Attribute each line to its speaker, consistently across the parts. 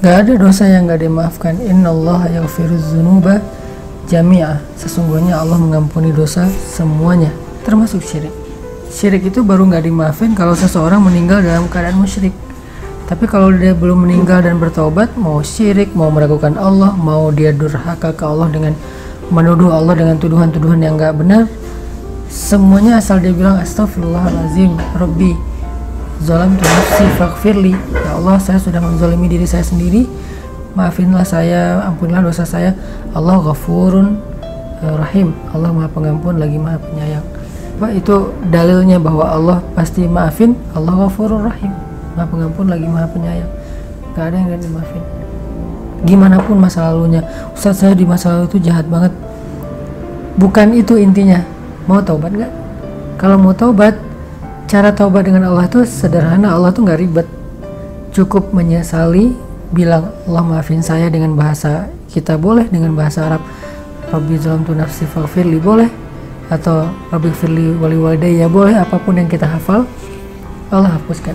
Speaker 1: Gak ada dosa yang gak dimaafkan. Innallaha yaghfiruz dzunuba jami'ah. Sesungguhnya Allah mengampuni dosa semuanya, termasuk syirik. Syirik itu baru gak dimaafin kalau seseorang meninggal dalam keadaan musyrik. Tapi kalau dia belum meninggal dan bertobat, mau syirik, mau meragukan Allah, mau dia durhaka ke Allah dengan menuduh Allah dengan tuduhan-tuduhan yang gak benar, semuanya asal dia bilang astaghfirullahalazim Rabbi zalamtu nafsi faghfirli, ya Allah saya sudah menzalimi diri saya sendiri, maafinlah saya, ampunilah dosa saya. Allah ghafurun rahim, Allah maha pengampun lagi maha penyayang. Itu dalilnya bahwa Allah pasti maafin. Allah ghafurur rahim, maha pengampun lagi maha penyayang. Gak ada yang gak dimaafin gimana pun masa lalunya. Ustaz, saya di masa lalu itu jahat banget. Bukan itu intinya. Mau taubat gak? Kalau mau taubat, cara taubat dengan Allah itu sederhana. Allah tuh gak ribet, cukup menyesali, bilang Allah maafin saya dengan bahasa kita boleh, dengan bahasa Arab Rabbi zalamtu nafsi faghfirli boleh, atau Rabbi firli wali walidayya boleh, apapun yang kita hafal Allah hapuskan.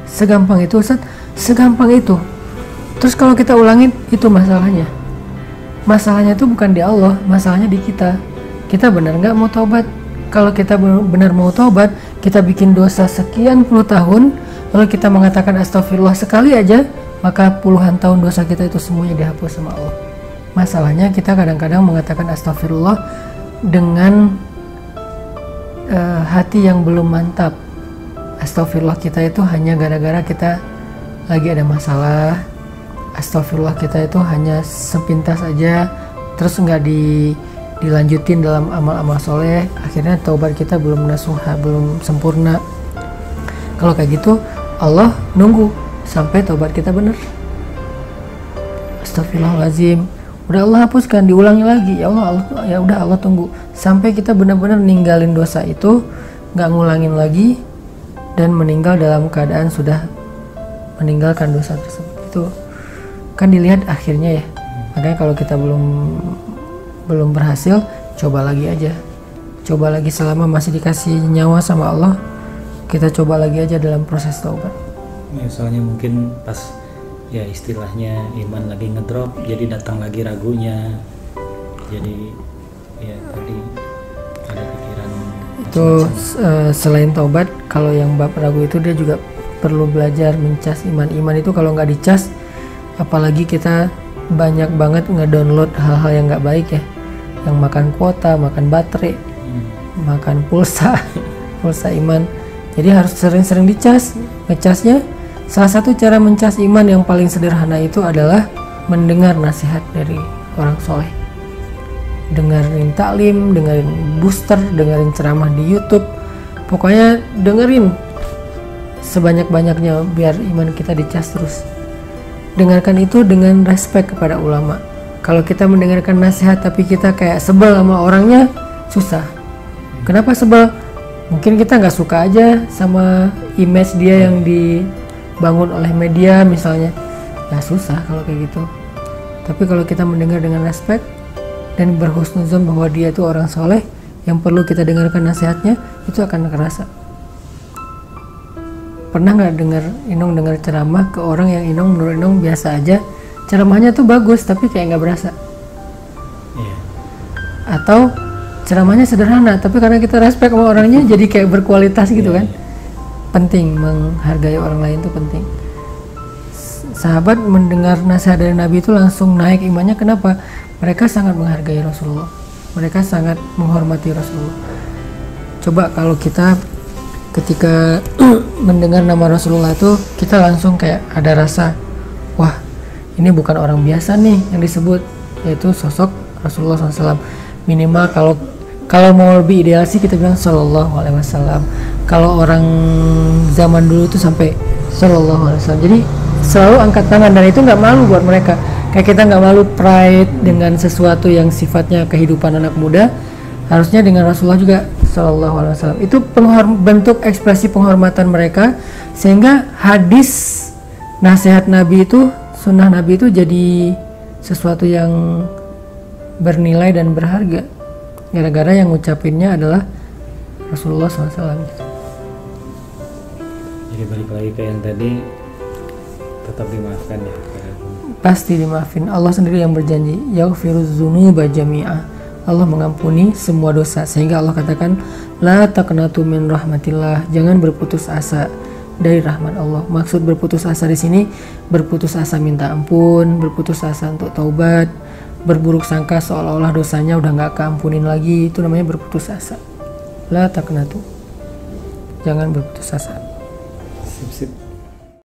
Speaker 1: Segampang itu Ustaz, segampang itu. Terus kalau kita ulangin, itu masalahnya. Masalahnya itu bukan di Allah, masalahnya di kita. Kita benar nggak mau taubat? Kalau kita benar mau taubat, kita bikin dosa sekian puluh tahun, lalu kita mengatakan astagfirullah sekali aja, maka puluhan tahun dosa kita itu semuanya dihapus sama Allah. Masalahnya kita kadang-kadang mengatakan astagfirullah dengan hati yang belum mantap. Astagfirullah kita itu hanya gara-gara kita lagi ada masalah. Astagfirullah kita itu hanya sepintas aja, terus nggak dilanjutin dalam amal-amal soleh, akhirnya taubat kita belum nasuha, belum sempurna. Kalau kayak gitu, Allah nunggu sampai taubat kita bener. Astagfirullahaladzim, udah Allah hapuskan, diulangi lagi. Ya Allah, ya udah Allah tunggu sampai kita benar-benar ninggalin dosa itu, nggak ngulangin lagi, dan meninggal dalam keadaan sudah meninggalkan dosa tersebut. Itu kan dilihat akhirnya ya. Makanya kalau kita belum berhasil, coba lagi aja, coba lagi selama masih dikasih nyawa sama Allah, kita coba lagi aja dalam proses taubat.
Speaker 2: Ya, soalnya mungkin pas ya istilahnya iman lagi ngedrop, jadi datang lagi ragunya, jadi ya tadi ada pikiran
Speaker 1: itu selain taubat, kalau yang bab ragu itu dia juga perlu belajar mencas iman. Iman itu kalau nggak dicas, apalagi kita banyak banget ngedownload hal-hal yang nggak baik ya, yang makan kuota, makan baterai, makan pulsa iman. Jadi harus sering-sering dicas. Ngecasnya, salah satu cara mencas iman yang paling sederhana itu adalah mendengar nasihat dari orang soleh, dengerin taklim, dengerin booster, dengerin ceramah di YouTube, pokoknya dengerin sebanyak-banyaknya biar iman kita dicas terus. Dengarkan itu dengan respect kepada ulama. Kalau kita mendengarkan nasihat tapi kita kayak sebel sama orangnya, susah. Kenapa sebel? Mungkin kita nggak suka aja sama image dia yang dibangun oleh media misalnya. Ya susah kalau kayak gitu. Tapi kalau kita mendengar dengan respect dan berhusnuzon bahwa dia itu orang soleh yang perlu kita dengarkan nasihatnya, itu akan kerasa. Pernah nggak dengar ceramah ke orang yang menurut Inong biasa aja, ceramahnya tuh bagus tapi kayak nggak berasa. Atau ceramahnya sederhana tapi karena kita respect sama orangnya jadi kayak berkualitas gitu kan. Penting menghargai orang lain itu penting. Sahabat mendengar nasihat dari Nabi itu langsung naik imannya. Kenapa? Mereka sangat menghargai Rasulullah, mereka sangat menghormati Rasulullah. Coba kalau kita ketika mendengar nama Rasulullah itu kita langsung kayak ada rasa, wah ini bukan orang biasa nih yang disebut, yaitu sosok Rasulullah SAW. Minimal kalau mau lebih ideal sih kita bilang Sallallahu Alaihi Wasallam. Kalau orang zaman dulu itu sampai Sallallahu Alaihi Wasallam. Jadi selalu angkat tangan, dan itu nggak malu buat mereka. Kayak kita nggak malu pride dengan sesuatu yang sifatnya kehidupan anak muda. Harusnya dengan Rasulullah juga Sallallahu Alaihi Wasallam. Itu bentuk ekspresi penghormatan mereka, sehingga hadis nasihat Nabi itu, sunnah Nabi itu jadi sesuatu yang bernilai dan berharga gara-gara yang ngucapinnya adalah Rasulullah SAW.
Speaker 2: Jadi balik lagi ke yang tadi tetap dimaafkan ya.
Speaker 1: Pasti dimaafin. Allah sendiri yang berjanji, yaghfiruz dzunuba jami'a. Allah mengampuni semua dosa, sehingga Allah katakan la taqnatu min rahmatillah, jangan berputus asa dari rahmat Allah. Maksud berputus asa di sini berputus asa minta ampun, berputus asa untuk taubat, berburuk sangka seolah-olah dosanya udah nggak keampunin lagi, itu namanya berputus asa. La taqnatu, jangan berputus asa.